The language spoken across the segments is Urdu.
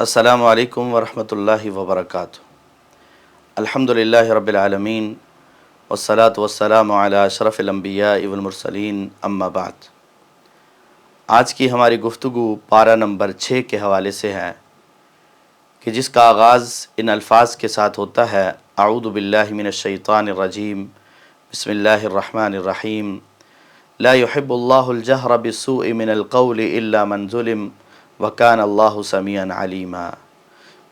السلام علیکم ورحمۃ اللہ وبرکاتہ۔ الحمدللہ رب العالمین والصلاة والسلام علی اشرف الانبیاء والمرسلین، اما بعد۔ آج کی ہماری گفتگو پارہ نمبر 6 کے حوالے سے ہے کہ جس کا آغاز ان الفاظ کے ساتھ ہوتا ہے: اعوذ باللہ من الشیطان الرجیم، بسم اللہ الرحمن الرحیم، لا يحب اللہ الجہر بالسوء من القول الا من ظلم وکان اللہ سمیعا علیما،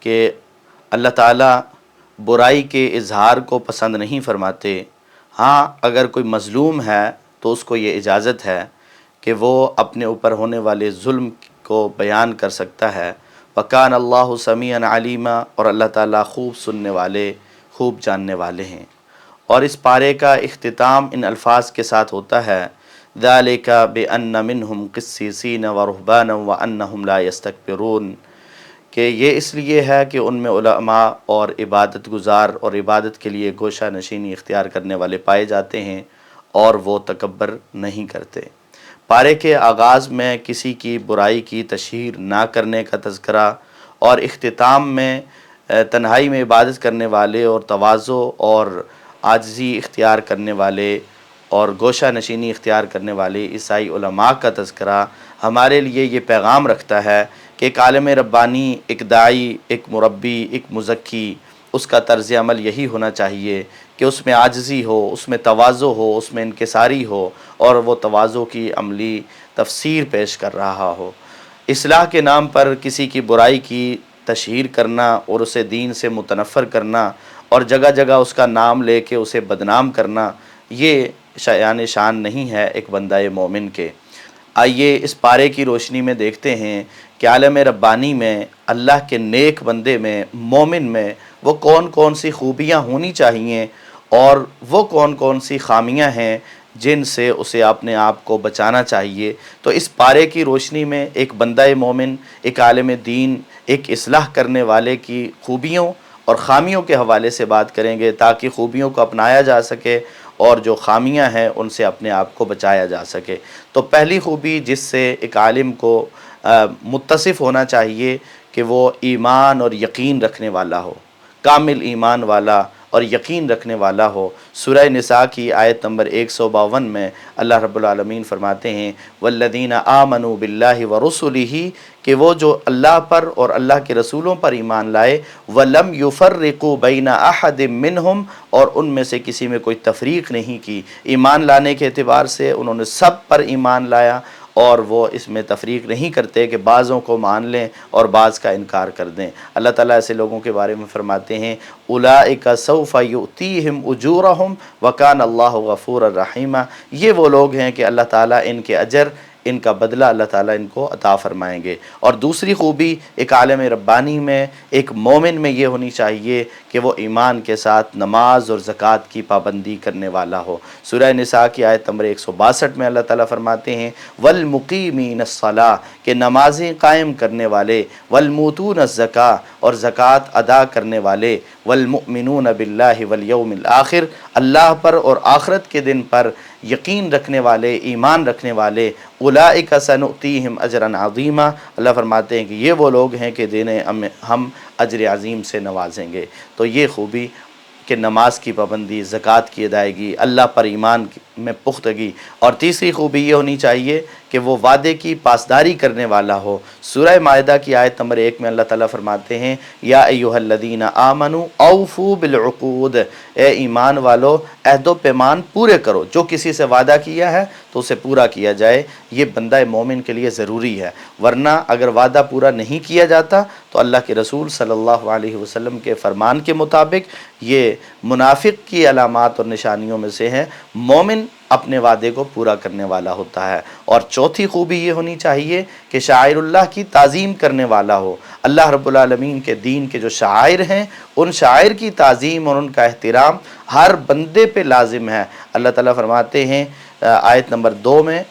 کہ اللہ تعالیٰ برائی کے اظہار کو پسند نہیں فرماتے، ہاں اگر کوئی مظلوم ہے تو اس کو یہ اجازت ہے کہ وہ اپنے اوپر ہونے والے ظلم کو بیان کر سکتا ہے۔ وکان اللہ سمیعا علیما، اور اللہ تعالیٰ خوب سننے والے، خوب جاننے والے ہیں۔ اور اس پارے کا اختتام ان الفاظ کے ساتھ ہوتا ہے: ذالک بأن منہم قسیسین ورہبانا وانہم لا یستکبرون، کہ یہ اس لیے ہے کہ ان میں علماء اور عبادت گزار اور عبادت کے لیے گوشہ نشینی اختیار کرنے والے پائے جاتے ہیں اور وہ تکبر نہیں کرتے۔ پارے کے آغاز میں کسی کی برائی کی تشہیر نہ کرنے کا تذکرہ، اور اختتام میں تنہائی میں عبادت کرنے والے اور تواضع اور عاجزی اختیار کرنے والے اور گوشہ نشینی اختیار کرنے والے عیسائی علماء کا تذکرہ ہمارے لیے یہ پیغام رکھتا ہے کہ ایک عالم ربانی، ایک داعی، ایک مربی، ایک مزکی، اس کا طرز عمل یہی ہونا چاہیے کہ اس میں عاجزی ہو، اس میں تواضع ہو، اس میں انکساری ہو، اور وہ تواضع کی عملی تفسیر پیش کر رہا ہو۔ اصلاح کے نام پر کسی کی برائی کی تشہیر کرنا اور اسے دین سے متنفر کرنا اور جگہ جگہ اس کا نام لے کے اسے بدنام کرنا، یہ شان نہیں ہے ایک بندہ مومن کے۔ آئیے اس پارے کی روشنی میں دیکھتے ہیں کہ عالم ربانی میں، اللہ کے نیک بندے میں، مومن میں وہ کون کون سی خوبیاں ہونی چاہیے اور وہ کون کون سی خامیاں ہیں جن سے اسے اپنے آپ کو بچانا چاہیے۔ تو اس پارے کی روشنی میں ایک بندہ مومن، ایک عالم دین، ایک اصلاح کرنے والے کی خوبیوں اور خامیوں کے حوالے سے بات کریں گے تاکہ خوبیوں کو اپنایا جا سکے اور جو خامیاں ہیں ان سے اپنے آپ کو بچایا جا سکے۔ تو پہلی خوبی جس سے ایک عالم کو متصف ہونا چاہیے کہ وہ ایمان اور یقین رکھنے والا ہو، کامل ایمان والا اور یقین رکھنے والا ہو۔ سورہ نساء کی آیت نمبر 152 میں اللہ رب العالمین فرماتے ہیں: والذین آمنوا باللہ ورسلہ، کہ وہ جو اللہ پر اور اللہ کے رسولوں پر ایمان لائے، ولم یفرقوا بین احد منہم، اور ان میں سے کسی میں کوئی تفریق نہیں کی۔ ایمان لانے کے اعتبار سے انہوں نے سب پر ایمان لایا اور وہ اس میں تفریق نہیں کرتے کہ بعضوں کو مان لیں اور بعض کا انکار کر دیں۔ اللہ تعالیٰ ایسے لوگوں کے بارے میں فرماتے ہیں: اولئک سوف یؤتیہم اجورہم وکان اللہ غفورا رحیما، یہ وہ لوگ ہیں کہ اللہ تعالیٰ ان کے اجر، ان کا بدلہ اللہ تعالیٰ ان کو عطا فرمائیں گے۔ اور دوسری خوبی ایک عالم ربانی میں، ایک مومن میں یہ ہونی چاہیے کہ وہ ایمان کے ساتھ نماز اور زکوٰۃ کی پابندی کرنے والا ہو۔ سورہ نساء کی آیت نمبر 162 میں اللہ تعالیٰ فرماتے ہیں: والمقیمین الصلاۃ، کہ نمازیں قائم کرنے والے، والموتون الزکاۃ، اور زکوٰۃ ادا کرنے والے، والمؤمنون باللہ والیوم الآخر، اللہ پر اور آخرت کے دن پر یقین رکھنے والے، ایمان رکھنے والے، اولئک سنؤتیہم اجرا عظیما، اللہ فرماتے ہیں کہ یہ وہ لوگ ہیں کہ جنہیں ہم اجر عظیم سے نوازیں گے۔ تو یہ خوبی کہ نماز کی پابندی، زکوٰۃ کی ادائیگی، اللہ پر ایمان میں پختگی، اور تیسری خوبی یہ ہونی چاہیے کہ وہ وعدے کی پاسداری کرنے والا ہو۔ سورہ مائدہ کی آیت نمبر 1 میں اللہ تعالیٰ فرماتے ہیں: یا ایھا الذین آمنوا اوفوا بالعقود، اے ایمان والو عہد و پیمان پورے کرو، جو کسی سے وعدہ کیا ہے تو اسے پورا کیا جائے۔ یہ بندہ مومن کے لیے ضروری ہے، ورنہ اگر وعدہ پورا نہیں کیا جاتا تو اللہ کے رسول صلی اللہ علیہ وسلم کے فرمان کے مطابق یہ منافق کی علامات اور نشانیوں میں سے ہے۔ مومن اپنے وعدے کو پورا کرنے والا ہوتا ہے۔ اور چوتھی خوبی یہ ہونی چاہیے کہ شاعر اللہ کی تعظیم کرنے والا ہو۔ اللہ رب العالمین کے دین کے جو شاعر ہیں، ان شاعر کی تعظیم اور ان کا احترام ہر بندے پہ لازم ہے۔ اللہ تعالیٰ فرماتے ہیں آیت نمبر 2 میں: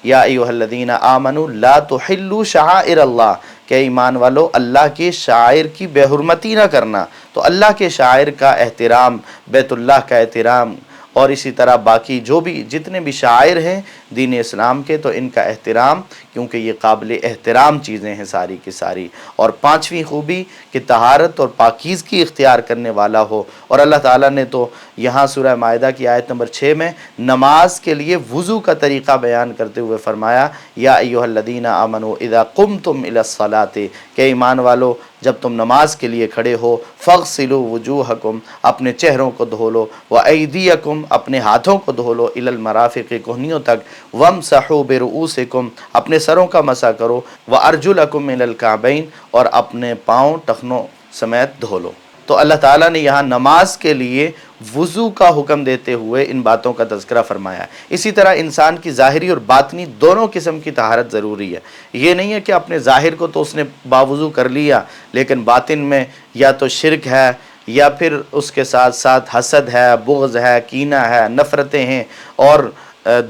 یا ایھا الذین آمنوا لا تحلوا شعائر اللہ، کہ ایمان والو اللہ کے شاعر کی بے حرمتی نہ کرنا۔ تو اللہ کے شاعر کا احترام، بیت اللہ کا احترام، اور اسی طرح باقی جو بھی جتنے بھی شاعر ہیں دین اسلام کے تو ان کا احترام، کیونکہ یہ قابل احترام چیزیں ہیں ساری کی ساری۔ اور پانچویں خوبی کہ طہارت اور پاکیزگی اختیار کرنے والا ہو، اور اللہ تعالیٰ نے تو یہاں سورہ مائدہ کی آیت نمبر 6 میں نماز کے لیے وضو کا طریقہ بیان کرتے ہوئے فرمایا یا ایھا الذین آمنوا اذا قمتم الی الصلاۃ، کہ ایمان والو جب تم نماز کے لیے کھڑے ہو، فاغسلوا وجوہکم، اپنے چہروں کو دھو لو، وایدیکم، اپنے ہاتھوں کو دھو لو، الی المرافق، کہنیوں تک، وامسحوا برؤوسکم، اپنے سروں کا مسح کرو، وارجلکم الی الکعبین، اور اپنے پاؤں ٹخنوں سمیت دھو لو۔ تو اللہ تعالیٰ نے یہاں نماز کے لیے وضو کا حکم دیتے ہوئے ان باتوں کا تذکرہ فرمایا ہے۔ اسی طرح انسان کی ظاہری اور باطنی دونوں قسم کی طہارت ضروری ہے۔ یہ نہیں ہے کہ اپنے ظاہر کو تو اس نے باوضو کر لیا، لیکن باطن میں یا تو شرک ہے، یا پھر اس کے ساتھ ساتھ حسد ہے، بغض ہے، کینہ ہے، نفرتیں ہیں، اور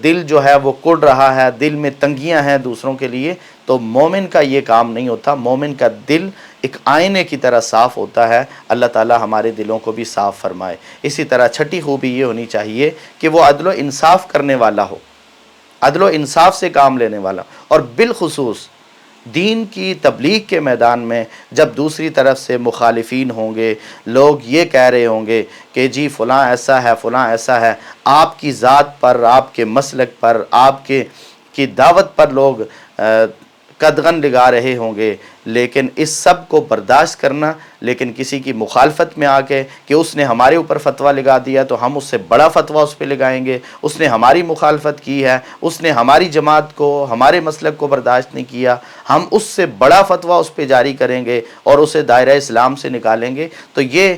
دل جو ہے وہ کڑ رہا ہے، دل میں تنگیاں ہیں دوسروں کے لیے، تو مومن کا یہ کام نہیں ہوتا۔ مومن کا دل ایک آئینے کی طرح صاف ہوتا ہے۔ اللہ تعالی ہمارے دلوں کو بھی صاف فرمائے۔ اسی طرح چھٹی خوبی یہ ہونی چاہیے کہ وہ عدل و انصاف کرنے والا ہو، عدل و انصاف سے کام لینے والا، اور بالخصوص دین کی تبلیغ کے میدان میں جب دوسری طرف سے مخالفین ہوں گے، لوگ یہ کہہ رہے ہوں گے کہ جی فلاں ایسا ہے، فلاں ایسا ہے، آپ کی ذات پر، آپ کے مسلک پر، آپ کی دعوت پر لوگ قدغن لگا رہے ہوں گے، لیکن اس سب کو برداشت کرنا، لیکن کسی کی مخالفت میں آ کے کہ اس نے ہمارے اوپر فتویٰ لگا دیا تو ہم اس سے بڑا فتویٰ اس پہ لگائیں گے، اس نے ہماری مخالفت کی ہے، اس نے ہماری جماعت کو، ہمارے مسلک کو برداشت نہیں کیا، ہم اس سے بڑا فتویٰ اس پہ جاری کریں گے اور اسے دائرہ اسلام سے نکالیں گے، تو یہ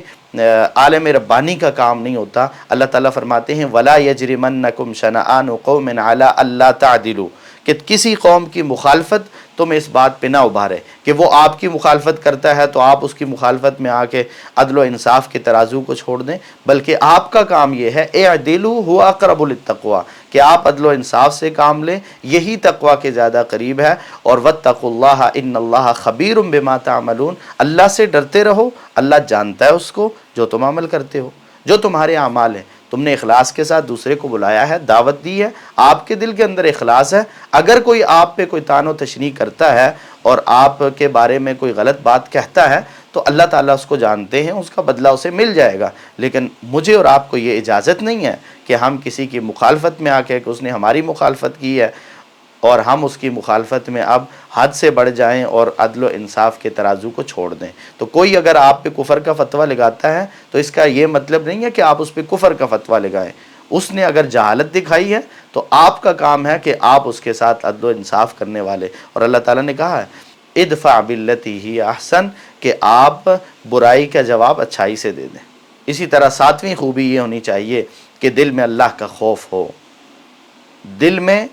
عالم ربانی کا کام نہیں ہوتا۔ اللہ تعالیٰ فرماتے ہیں وَلَا يَجْرِمَنَّكُمْ شَنَآنُ قَوْمٍ عَلَىٰ أَلَّا تَعْدِلُوا، کہ کسی قوم کی مخالفت تمہیں اس بات پہ نہ ابھارے کہ وہ آپ کی مخالفت کرتا ہے تو آپ اس کی مخالفت میں آ کے عدل و انصاف کے ترازو کو چھوڑ دیں، بلکہ آپ کا کام یہ ہے اعدلوا هو اقرب للتقوی، کہ آپ عدل و انصاف سے کام لیں، یہی تقوی کے زیادہ قریب ہے۔ اور واتقوا اللہ ان اللہ خبیر بما تعملون، اللہ سے ڈرتے رہو، اللہ جانتا ہے اس کو جو تم عمل کرتے ہو، جو تمہارے اعمال ہیں۔ تم نے اخلاص کے ساتھ دوسرے کو بلایا ہے، دعوت دی ہے، آپ کے دل کے اندر اخلاص ہے، اگر کوئی آپ پہ کوئی طعن و تشنیع کرتا ہے اور آپ کے بارے میں کوئی غلط بات کہتا ہے تو اللہ تعالیٰ اس کو جانتے ہیں، اس کا بدلہ اسے مل جائے گا، لیکن مجھے اور آپ کو یہ اجازت نہیں ہے کہ ہم کسی کی مخالفت میں آ کے کہ اس نے ہماری مخالفت کی ہے اور ہم اس کی مخالفت میں اب حد سے بڑھ جائیں اور عدل و انصاف کے ترازو کو چھوڑ دیں۔ تو کوئی اگر آپ پہ کفر کا فتویٰ لگاتا ہے تو اس کا یہ مطلب نہیں ہے کہ آپ اس پہ کفر کا فتویٰ لگائیں، اس نے اگر جہالت دکھائی ہے تو آپ کا کام ہے کہ آپ اس کے ساتھ عدل و انصاف کرنے والے، اور اللہ تعالیٰ نے کہا ہے ادفع باللتی ہی احسن، کہ آپ برائی کا جواب اچھائی سے دے دیں۔ اسی طرح ساتویں خوبی یہ ہونی چاہیے کہ دل میں اللہ کا خوف ہو، دل میں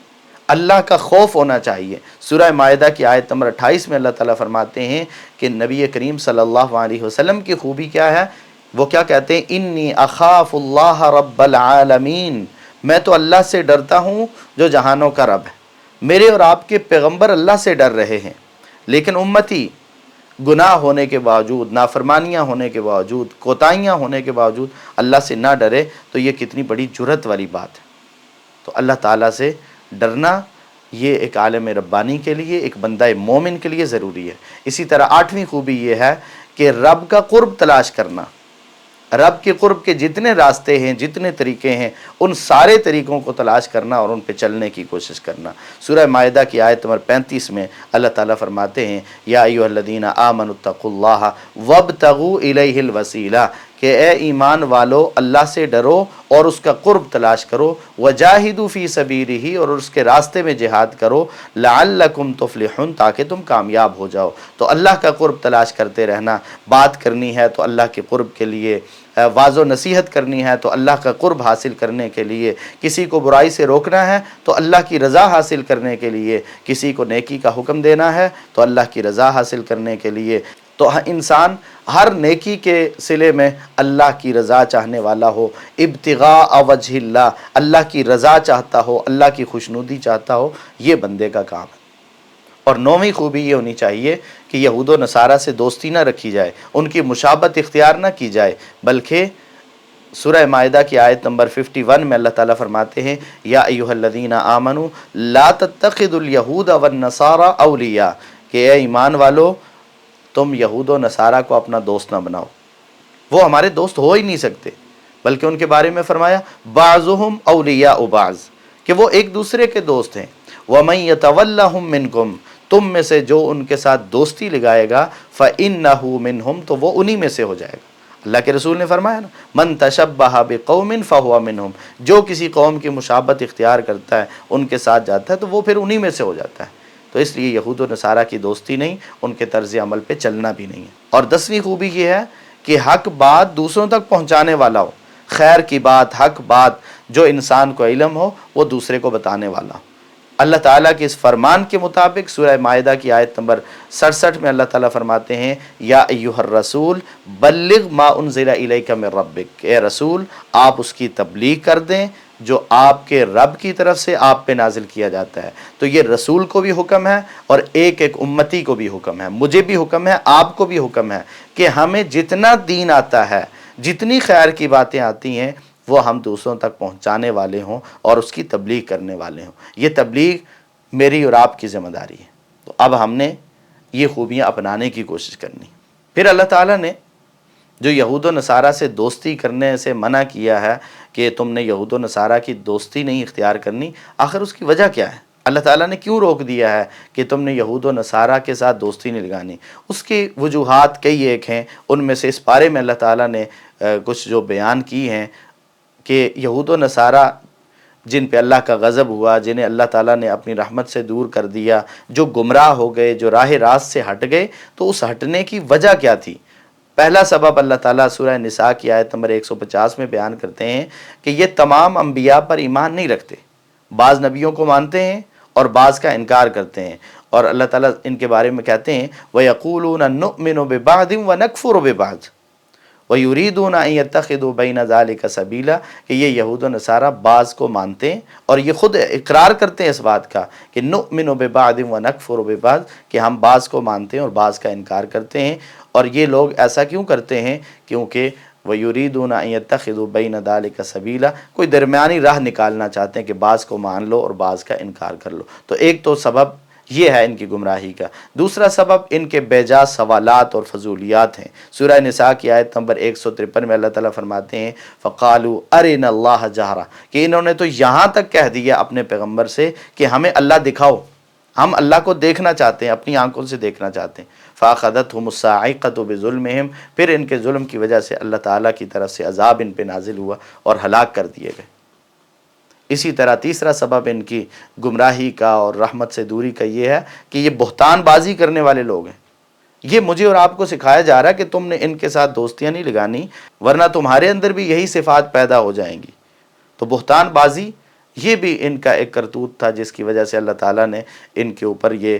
اللہ کا خوف ہونا چاہیے۔ سورہ مائدہ کی آیت نمبر 28 میں اللہ تعالیٰ فرماتے ہیں کہ نبی کریم صلی اللہ علیہ وسلم کی خوبی کیا ہے، وہ کیا کہتے ہیں انی اخاف اللہ رب العالمین، میں تو اللہ سے ڈرتا ہوں جو جہانوں کا رب ہے۔ میرے اور آپ کے پیغمبر اللہ سے ڈر رہے ہیں، لیکن امتی گناہ ہونے کے باوجود، نافرمانیاں ہونے کے باوجود، کوتاہیاں ہونے کے باوجود اللہ سے نہ ڈرے تو یہ کتنی بڑی جرت والی بات ہے۔ تو اللہ تعالیٰ سے ڈرنا یہ ایک عالم ربانی کے لیے، ایک بندہ مومن کے لیے ضروری ہے۔ اسی طرح آٹھویں خوبی یہ ہے کہ رب کا قرب تلاش کرنا، رب کے قرب کے جتنے راستے ہیں، جتنے طریقے ہیں، ان سارے طریقوں کو تلاش کرنا اور ان پہ چلنے کی کوشش کرنا۔ سورہ مائدہ کی آیت نمبر 35 میں اللہ تعالیٰ فرماتے ہیں یا ایھا الذین آمنوا اتقوا اللہ وابتغوا الیہ الوسیلہ، کہ اے ایمان والو اللہ سے ڈرو اور اس کا قرب تلاش کرو، وجاہدوا فی سبیلہ، اور اس کے راستے میں جہاد کرو، لعلکم تفلحون، تاکہ تم کامیاب ہو جاؤ۔ تو اللہ کا قرب تلاش کرتے رہنا، بات کرنی ہے تو اللہ کے قرب کے لیے، واعظ و نصیحت کرنی ہے تو اللہ کا قرب حاصل کرنے کے لیے، کسی کو برائی سے روکنا ہے تو اللہ کی رضا حاصل کرنے کے لیے، کسی کو نیکی کا حکم دینا ہے تو اللہ کی رضا حاصل کرنے کے لیے۔ تو انسان ہر نیکی کے صلے میں اللہ کی رضا چاہنے والا ہو، ابتغاء وجہ اللہ، اللہ کی رضا چاہتا ہو، اللہ کی خوشنودی چاہتا ہو، یہ بندے کا کام ہے۔ اور نویں خوبی یہ ہونی چاہیے کہ یہود و نصارہ سے دوستی نہ رکھی جائے، ان کی مشابہت اختیار نہ کی جائے، بلکہ سورہ مائدہ کی آیت نمبر 51 میں اللہ تعالیٰ فرماتے ہیں یا ایھا الذین آمنوا لا تتخذوا الیہود والنصارى اولیاء، کہ اے ایمان والو تم یہود و نصارہ کو اپنا دوست نہ بناؤ، وہ ہمارے دوست ہو ہی نہیں سکتے، بلکہ ان کے بارے میں فرمایا بعضهم اولیاء بعض، کہ وہ ایک دوسرے کے دوست ہیں، ومن یتولہم منکم، تم میں سے جو ان کے ساتھ دوستی لگائے گا فإنہ منہم، تو وہ انہی میں سے ہو جائے گا۔ اللہ کے رسول نے فرمایا نا من تشبہ بقوم فہو منہم، جو کسی قوم کی مشابہت اختیار کرتا ہے ان کے ساتھ جاتا ہے تو وہ پھر انہی میں سے ہو جاتا ہے۔ تو اس لیے یہود و نصارہ کی دوستی نہیں، ان کے طرز عمل پہ چلنا بھی نہیں ہے۔ اور 10ویں خوبی یہ ہے کہ حق بات دوسروں تک پہنچانے والا ہو، خیر کی بات، حق بات جو انسان کو علم ہو وہ دوسرے کو بتانے والا ہو۔ اللہ تعالیٰ کے اس فرمان کے مطابق سورہ مائدہ کی آیت نمبر 67 میں اللہ تعالیٰ فرماتے ہیں یا ایھا الرسول بلغ ما انزل الیک من ربک، اے رسول آپ اس کی تبلیغ کر دیں جو آپ کے رب کی طرف سے آپ پہ نازل کیا جاتا ہے۔ تو یہ رسول کو بھی حکم ہے اور ایک ایک امتی کو بھی حکم ہے، مجھے بھی حکم ہے، آپ کو بھی حکم ہے کہ ہمیں جتنا دین آتا ہے، جتنی خیر کی باتیں آتی ہیں وہ ہم دوسروں تک پہنچانے والے ہوں اور اس کی تبلیغ کرنے والے ہوں۔ یہ تبلیغ میری اور آپ کی ذمہ داری ہے۔ تو اب ہم نے یہ خوبیاں اپنانے کی کوشش کرنی۔ پھر اللہ تعالیٰ نے جو یہود و نصارہ سے دوستی کرنے سے منع کیا ہے کہ تم نے یہود و نصارہ کی دوستی نہیں اختیار کرنی، آخر اس کی وجہ کیا ہے؟ اللہ تعالیٰ نے کیوں روک دیا ہے کہ تم نے یہود و نصارہ کے ساتھ دوستی نہیں لگانی؟ اس کی وجوہات کئی ایک ہیں، ان میں سے اس بارے میں اللہ تعالیٰ نے کچھ جو بیان کی ہیں کہ یہود و نصارہ جن پہ اللہ کا غضب ہوا، جنہیں اللہ تعالیٰ نے اپنی رحمت سے دور کر دیا، جو گمراہ ہو گئے، جو راہ راست سے ہٹ گئے، تو اس ہٹنے کی وجہ کیا تھی؟ پہلا سبب اللہ تعالیٰ سورہ نساء کی آیت نمبر 150 میں بیان کرتے ہیں کہ یہ تمام انبیاء پر ایمان نہیں رکھتے، بعض نبیوں کو مانتے ہیں اور بعض کا انکار کرتے ہیں، اور اللہ تعالیٰ ان کے بارے میں کہتے ہیں وَيَقُولُونَ نُؤْمِنُ بِبَعْضٍ وَنَكْفُرُ بِبَعْضٍ وَيُرِيدُونَ أَن يَتَّخِذُوا بَيْنَ ذَلِكَ سَبِيلًا، کہ یہ یہود و نصارہ بعض کو مانتے ہیں اور یہ خود اقرار کرتے ہیں اس بات کا کہ نُؤْمِنُ بِبَعْضٍ وَنَكْفُرُ بِبَعْضٍ، کہ ہم بعض کو مانتے ہیں اور بعض کا انکار کرتے ہیں۔ اور یہ لوگ ایسا کیوں کرتے ہیں؟ کیونکہ وَيُرِيدُونَ أَن يَتَّخِذُوا بَيْنَ ذَلِكَ سَبِيلًا، کوئی درمیانی راہ نکالنا چاہتے ہیں کہ بعض کو مان لو اور بعض کا انکار کر لو۔ تو ایک تو سبب یہ ہے ان کی گمراہی کا۔ دوسرا سبب ان کے بے جا سوالات اور فضولیات ہیں۔ سورہ نساء کی آیت نمبر 153 میں اللہ تعالیٰ فرماتے ہیں فَقَالُوا أَرِنَا اللَّهَ جَهْرًا، کہ انہوں نے تو یہاں تک کہہ دیا اپنے پیغمبر سے کہ ہمیں اللہ دکھاؤ، ہم اللہ کو دیکھنا چاہتے ہیں، اپنی آنکھوں سے دیکھنا چاہتے ہیں۔ فَأَخَذَتْهُمُ الصَّاعِقَةُ بِظُلْمِهِمْ، پھر ان کے ظلم کی وجہ سے اللہ تعالیٰ کی طرف سے عذاب ان پہ نازل ہوا اور ہلاک کر دیے گئے۔ اسی طرح تیسرا سبب ان کی گمراہی کا اور رحمت سے دوری کا یہ ہے کہ یہ بہتان بازی کرنے والے لوگ ہیں۔ یہ مجھے اور آپ کو سکھایا جا رہا ہے کہ تم نے ان کے ساتھ دوستیاں نہیں لگانی، ورنہ تمہارے اندر بھی یہی صفات پیدا ہو جائیں گی۔ تو بہتان بازی یہ بھی ان کا ایک کرتوت تھا جس کی وجہ سے اللہ تعالیٰ نے ان کے اوپر یہ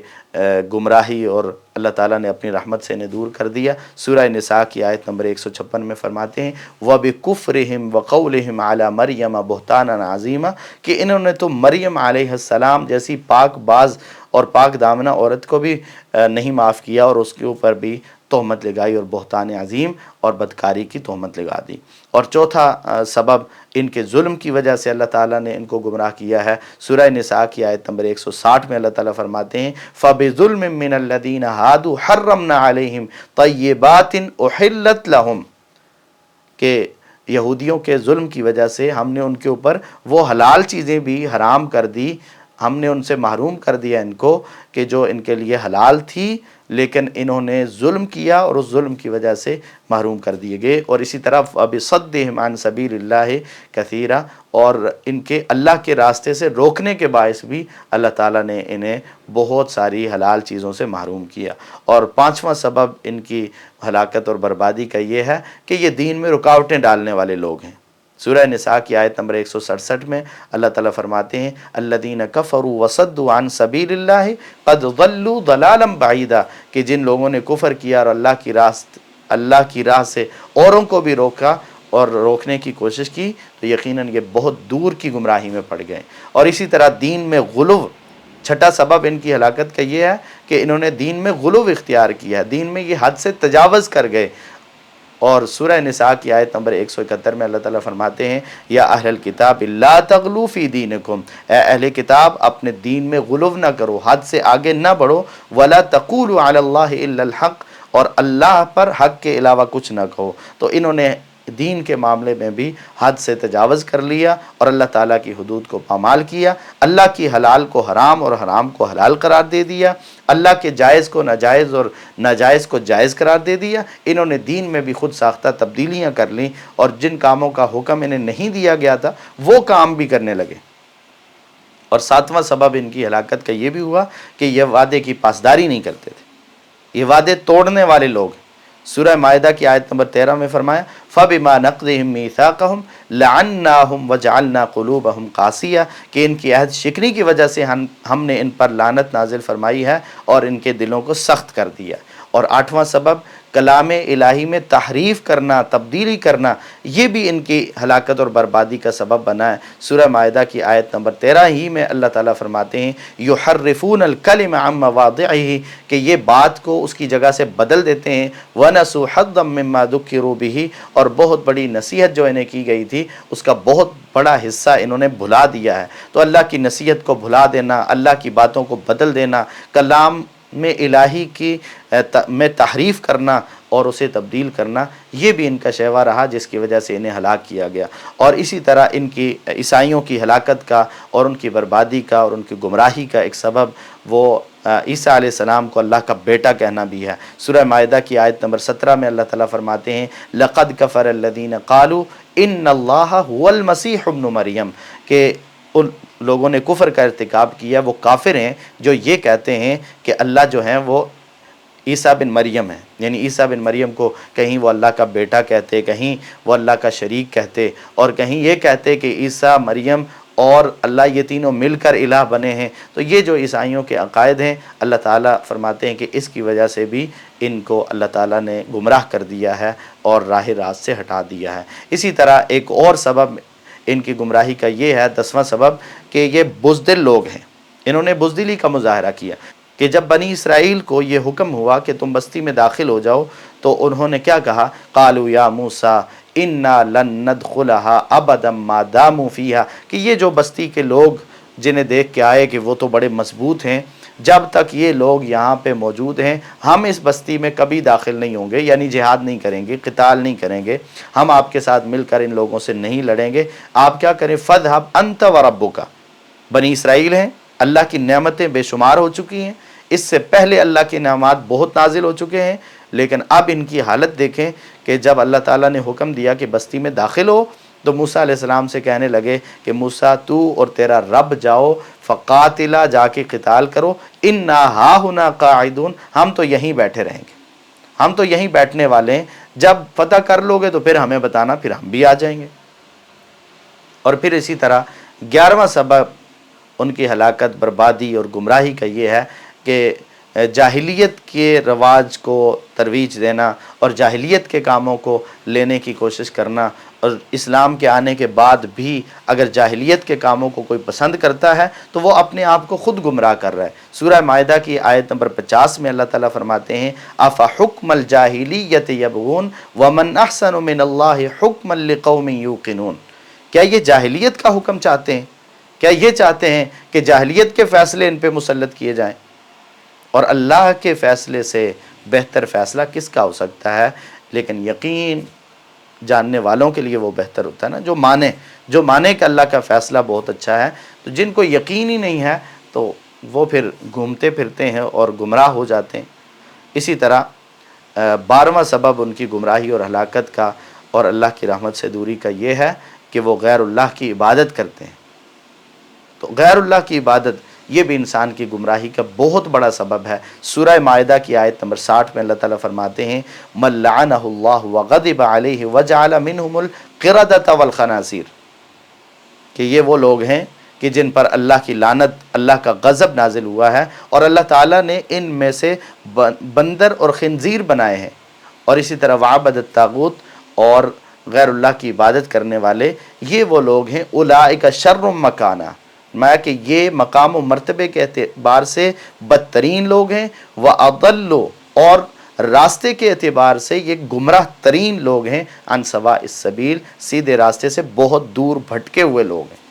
گمراہی اور اللہ تعالیٰ نے اپنی رحمت سے انہیں دور کر دیا۔ سورہ نساء کی آیت نمبر 156 میں فرماتے ہیں وَبِكُفْرِهِمْ وَقَوْلِهِمْ عَلَى مَرْيَمَ بُهْتَانًا عَظِيمًا، کہ انہوں نے تو مریم علیہ السلام جیسی پاک باز اور پاک دامنہ عورت کو بھی نہیں معاف کیا اور اس کے اوپر بھی تہمت لگائی اور بہتان عظیم اور بدکاری کی تہمت لگا دی۔ اور چوتھا سبب ان کے ظلم کی وجہ سے اللہ تعالیٰ نے ان کو گمراہ کیا ہے۔ سورہ نساء کی آیت نمبر 160 میں اللہ تعالیٰ فرماتے ہیں فَبِظُلْمٍ مِّنَ الَّذِينَ هَادُوا حَرَّمْنَا عَلَيْهِمْ طَيِّبَاتٍ أُحِلَّتْ لَهُمْ، کہ یہودیوں کے ظلم کی وجہ سے ہم نے ان کے اوپر وہ حلال چیزیں بھی حرام کر دی، ہم نے ان سے محروم کر دیا ان کو کہ جو ان کے لیے حلال تھی، لیکن انہوں نے ظلم کیا اور اس ظلم کی وجہ سے محروم کر دیے گئے۔ اور اسی طرح بِصَدِّهِمْ عَنْ سَبِيلِ اللَّهِ كَثِيرًا، اور ان کے اللہ کے راستے سے روکنے کے باعث بھی اللہ تعالیٰ نے انہیں بہت ساری حلال چیزوں سے محروم کیا۔ اور پانچواں سبب ان کی ہلاکت اور بربادی کا یہ ہے کہ یہ دین میں رکاوٹیں ڈالنے والے لوگ ہیں۔ سورہ نساء کی آیت نمبر 167 میں اللہ تعالیٰ فرماتے ہیں الذین کفروا وصدوا عن سبیل اللہ قد ضلوا ضلالا بعیدا، کہ جن لوگوں نے کفر کیا اور اللہ کی راہ سے اوروں کو بھی روکا اور روکنے کی کوشش کی، تو یقیناً یہ بہت دور کی گمراہی میں پڑ گئے۔ اور اسی طرح دین میں غلو، چھٹا سبب ان کی ہلاکت کا یہ ہے کہ انہوں نے دین میں غلو اختیار کیا ہے، دین میں یہ حد سے تجاوز کر گئے، اور سورہ نساء کی آیت نمبر 171 میں اللہ تعالیٰ فرماتے ہیں یا اہل الکتاب لا تغلو فی دینکم، اے اہل کتاب اپنے دین میں غلو نہ کرو، حد سے آگے نہ بڑھو، ولا تقولوا علی اللہ الا الحق، اور اللہ پر حق کے علاوہ کچھ نہ کہو۔ تو انہوں نے دین کے معاملے میں بھی حد سے تجاوز کر لیا اور اللہ تعالیٰ کی حدود کو پامال کیا، اللہ کی حلال کو حرام اور حرام کو حلال قرار دے دیا، اللہ کے جائز کو ناجائز اور ناجائز کو جائز قرار دے دیا۔ انہوں نے دین میں بھی خود ساختہ تبدیلیاں کر لیں اور جن کاموں کا حکم انہیں نہیں دیا گیا تھا وہ کام بھی کرنے لگے۔ اور ساتواں سبب ان کی ہلاکت کا یہ بھی ہوا کہ یہ وعدے کی پاسداری نہیں کرتے تھے، یہ وعدے توڑنے والے لوگ۔ سورہ مائدہ کی آیت نمبر 13 میں فرمایا فَبِمَا نَقْضِهِمْ مِيثَاقَهُمْ لَعَنَّاهُمْ وَجَعَلْنَا قُلُوبَهُمْ قَاسِيَةً، کہ ان کی عہد شکنی کی وجہ سے ہم نے ان پر لعنت نازل فرمائی ہے اور ان کے دلوں کو سخت کر دیا۔ اور آٹھواں سبب کلام الہی میں تحریف کرنا، تبدیلی کرنا، یہ بھی ان کی ہلاکت اور بربادی کا سبب بنا ہے۔ سورہ مائدہ کی آیت نمبر 13 ہی میں اللہ تعالیٰ فرماتے ہیں یحرفون الکلم عن مواضعہ، کہ یہ بات کو اس کی جگہ سے بدل دیتے ہیں، ونسوا حظا مما ذکروا بہ، اور بہت بڑی نصیحت جو انہیں کی گئی تھی اس کا بہت بڑا حصہ انہوں نے بھلا دیا ہے۔ تو اللہ کی نصیحت کو بھلا دینا، اللہ کی باتوں کو بدل دینا، کلام میں الہی کی میں تحریف کرنا اور اسے تبدیل کرنا، یہ بھی ان کا شیوا رہا جس کی وجہ سے انہیں ہلاک کیا گیا۔ اور اسی طرح ان کی عیسائیوں کی ہلاکت کا اور ان کی بربادی کا اور ان کی گمراہی کا ایک سبب وہ عیسیٰ علیہ السلام کو اللہ کا بیٹا کہنا بھی ہے۔ سورہ مائدہ کی آیت نمبر 17 میں اللہ تعالیٰ فرماتے ہیں لَقَدْ كَفَرَ الَّذِينَ قَالُوا إِنَّ اللَّهَ هُوَ الْمَسِيحُ ابْنُ مَرْيَم، کہ ان لوگوں نے کفر کا ارتکاب کیا، وہ کافر ہیں جو یہ کہتے ہیں کہ اللہ جو ہیں وہ عیسیٰ بن مریم ہے، یعنی عیسیٰ بن مریم کو کہیں وہ اللہ کا بیٹا کہتے، کہیں وہ اللہ کا شریک کہتے، اور کہیں یہ کہتے کہ عیسیٰ، مریم اور اللہ یہ تینوں مل کر الہ بنے ہیں۔ تو یہ جو عیسائیوں کے عقائد ہیں اللہ تعالیٰ فرماتے ہیں کہ اس کی وجہ سے بھی ان کو اللہ تعالیٰ نے گمراہ کر دیا ہے اور راہ راست سے ہٹا دیا ہے۔ اسی طرح ایک اور سبب ان کی گمراہی کا یہ ہے، 10واں سبب، کہ یہ بزدل لوگ ہیں۔ انہوں نے بزدلی کا مظاہرہ کیا کہ جب بنی اسرائیل کو یہ حکم ہوا کہ تم بستی میں داخل ہو جاؤ تو انہوں نے کیا کہا قالوا یا موسیٰ انا لن ندخلها ابدا ما داموا فیہا، کہ یہ جو بستی کے لوگ جنہیں دیکھ کے آئے کہ وہ تو بڑے مضبوط ہیں، جب تک یہ لوگ یہاں پہ موجود ہیں ہم اس بستی میں کبھی داخل نہیں ہوں گے، یعنی جہاد نہیں کریں گے، قتال نہیں کریں گے، ہم آپ کے ساتھ مل کر ان لوگوں سے نہیں لڑیں گے۔ آپ کیا کریں فَاذْهَبْ أَنْتَ وَرَبُّكَ، بنی اسرائیل ہیں، اللہ کی نعمتیں بے شمار ہو چکی ہیں، اس سے پہلے اللہ کے انعامات بہت نازل ہو چکے ہیں، لیکن اب ان کی حالت دیکھیں کہ جب اللہ تعالیٰ نے حکم دیا کہ بستی میں داخل ہو تو موسیٰ علیہ السلام سے کہنے لگے کہ موسیٰ تو اور تیرا رب جاؤ فقاتلا، جا کے قتال کرو، انا ہاہنا قاعدون، ہم تو یہیں بیٹھے رہیں گے، ہم تو یہیں بیٹھنے والے ہیں، جب فتح کر لو گے تو پھر ہمیں بتانا، پھر ہم بھی آ جائیں گے۔ اور پھر اسی طرح 11واں سبب ان کی ہلاکت، بربادی اور گمراہی کا یہ ہے کہ جاہلیت کے رواج کو ترویج دینا اور جاہلیت کے کاموں کو لینے کی کوشش کرنا، اور اسلام کے آنے کے بعد بھی اگر جاہلیت کے کاموں کو کوئی پسند کرتا ہے تو وہ اپنے آپ کو خود گمراہ کر رہا ہے۔ سورہ مائدہ کی آیت نمبر 50 میں اللہ تعالیٰ فرماتے ہیں افحکم الجاہلیت یبغون ومن احسن من اللہ حکما لقوم یوقنون، کیا یہ جاہلیت کا حکم چاہتے ہیں؟ کیا یہ چاہتے ہیں کہ جاہلیت کے فیصلے ان پہ مسلط کیے جائیں؟ اور اللہ کے فیصلے سے بہتر فیصلہ کس کا ہو سکتا ہے؟ لیکن یقین جاننے والوں کے لیے وہ بہتر ہوتا ہے نا، جو مانے کہ اللہ کا فیصلہ بہت اچھا ہے۔ تو جن کو یقین ہی نہیں ہے تو وہ پھر گھومتے پھرتے ہیں اور گمراہ ہو جاتے ہیں۔ اسی طرح 12واں سبب ان کی گمراہی اور ہلاکت کا اور اللہ کی رحمت سے دوری کا یہ ہے کہ وہ غیر اللہ کی عبادت کرتے ہیں۔ تو غیر اللہ کی عبادت یہ بھی انسان کی گمراہی کا بہت بڑا سبب ہے۔ سورہ مائدہ کی آیت نمبر 60 میں اللہ تعالیٰ فرماتے ہیں مَن لَعَنَهُ اللَّهُ وَغَضِبَ عَلَيْهِ وَجَعَلَ مِنْهُمُ الْقِرَدَةَ وَالْخَنَازِيرَ، کہ یہ وہ لوگ ہیں کہ جن پر اللہ کی لعنت، اللہ کا غضب نازل ہوا ہے اور اللہ تعالیٰ نے ان میں سے بندر اور خنزیر بنائے ہیں۔ اور اسی طرح وعبد الطاغوت، اور غیر اللہ کی عبادت کرنے والے یہ وہ لوگ ہیں اولئک شر مکانہ، میں کہ یہ مقام و مرتبے کے اعتبار سے بدترین لوگ ہیں، وَأَضَلُّ، اور راستے کے اعتبار سے یہ گمراہ ترین لوگ ہیں، عن سواء السبیل، سیدھے راستے سے بہت دور بھٹکے ہوئے لوگ ہیں۔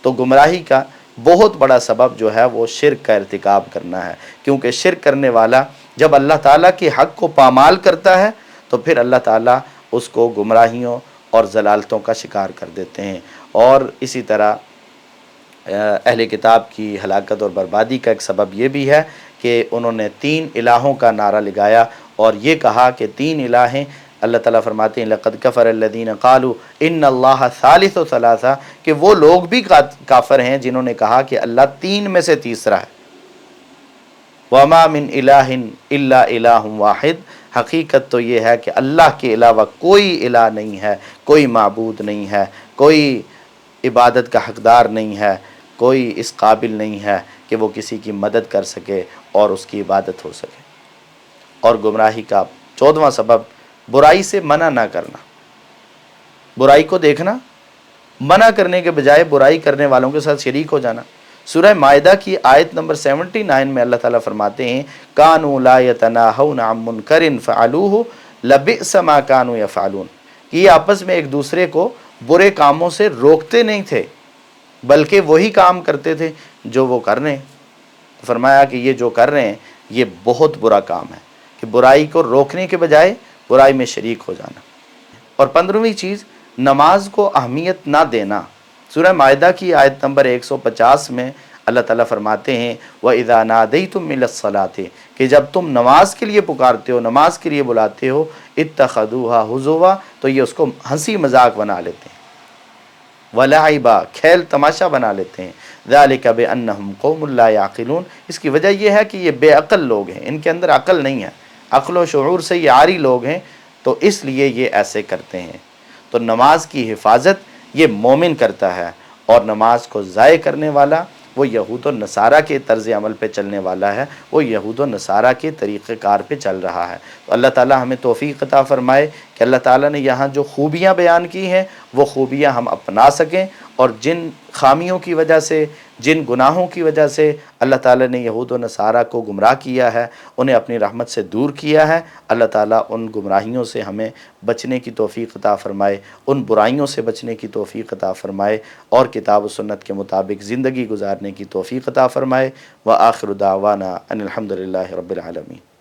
تو گمراہی کا بہت بڑا سبب جو ہے وہ شرک کا ارتکاب کرنا ہے، کیونکہ شرک کرنے والا جب اللہ تعالیٰ کے حق کو پامال کرتا ہے تو پھر اللہ تعالیٰ اس کو گمراہیوں اور ضلالتوں کا شکار کر دیتے ہیں۔ اور اسی طرح اہل کتاب کی ہلاکت اور بربادی کا ایک سبب یہ بھی ہے کہ انہوں نے 3 الہوں کا نعرہ لگایا اور یہ کہا کہ 3 الہ ہیں۔ اللہ تعالیٰ فرماتے ہیں لقد کفر الذین قالوا ان اللہ ثالث ثلاثہ، کہ وہ لوگ بھی کافر ہیں جنہوں نے کہا کہ اللہ 3 میں سے تیسرا ہے۔ وما من الہ الا الہ واحد، حقیقت تو یہ ہے کہ اللہ کے علاوہ کوئی الہ نہیں ہے، کوئی معبود نہیں ہے، کوئی عبادت کا حقدار نہیں ہے، کوئی اس قابل نہیں ہے کہ وہ کسی کی مدد کر سکے اور اس کی عبادت ہو سکے۔ اور گمراہی کا 14واں سبب برائی سے منع نہ کرنا، برائی کو دیکھنا، منع کرنے کے بجائے برائی کرنے والوں کے ساتھ شریک ہو جانا۔ سورہ مائدہ کی آیت نمبر 79 میں اللہ تعالیٰ فرماتے ہیں کانوا لا یتناہون عن منکر فعلوہ لبئس ما کانوا یفعلون، کہ یہ آپس میں ایک دوسرے کو برے کاموں سے روکتے نہیں تھے بلکہ وہی کام کرتے تھے جو وہ کر رہے ہیں۔ فرمایا کہ یہ جو کر رہے ہیں یہ بہت برا کام ہے، کہ برائی کو روکنے کے بجائے برائی میں شریک ہو جانا۔ اور 15ویں چیز، نماز کو اہمیت نہ دینا۔ سورہ مائدہ کی آیت نمبر 150 میں اللہ تعالیٰ فرماتے ہیں وَإِذَا نَادَيْتُم إِلَى الصَّلَاةِ، کہ جب تم نماز کے لیے پکارتے ہو، نماز کے لیے بلاتے ہو، اتخذوها ہزوا، تو یہ اس کو ہنسی مذاق بنا لیتے ہیں، وَلَعِبًا، کھیل تماشا بنا لیتے ہیں، ذَلِكَ بِأَنَّهُمْ قَوْمٌ لَا يَعْقِلُونَ، اس کی وجہ یہ ہے کہ یہ بے عقل لوگ ہیں، ان کے اندر عقل نہیں ہے، عقل و شعور سے یہ عاری لوگ ہیں، تو اس لیے یہ ایسے کرتے ہیں۔ تو نماز کی حفاظت یہ مومن کرتا ہے، اور نماز کو ضائع کرنے والا وہ یہود و نصارہ کے طرز عمل پہ چلنے والا ہے، وہ یہود و نصارہ کے طریقہ کار پہ چل رہا ہے۔ تو اللہ تعالیٰ ہمیں توفیق عطا فرمائے کہ اللہ تعالیٰ نے یہاں جو خوبیاں بیان کی ہیں وہ خوبیاں ہم اپنا سکیں، اور جن خامیوں کی وجہ سے، جن گناہوں کی وجہ سے اللہ تعالیٰ نے یہود و نصارہ کو گمراہ کیا ہے، انہیں اپنی رحمت سے دور کیا ہے، اللہ تعالیٰ ان گمراہیوں سے ہمیں بچنے کی توفیق عطا فرمائے، ان برائیوں سے بچنے کی توفیق عطا فرمائے، اور کتاب و سنت کے مطابق زندگی گزارنے کی توفیق عطا فرمائے۔ وآخر دعوانا ان الحمد للہ رب العالمین۔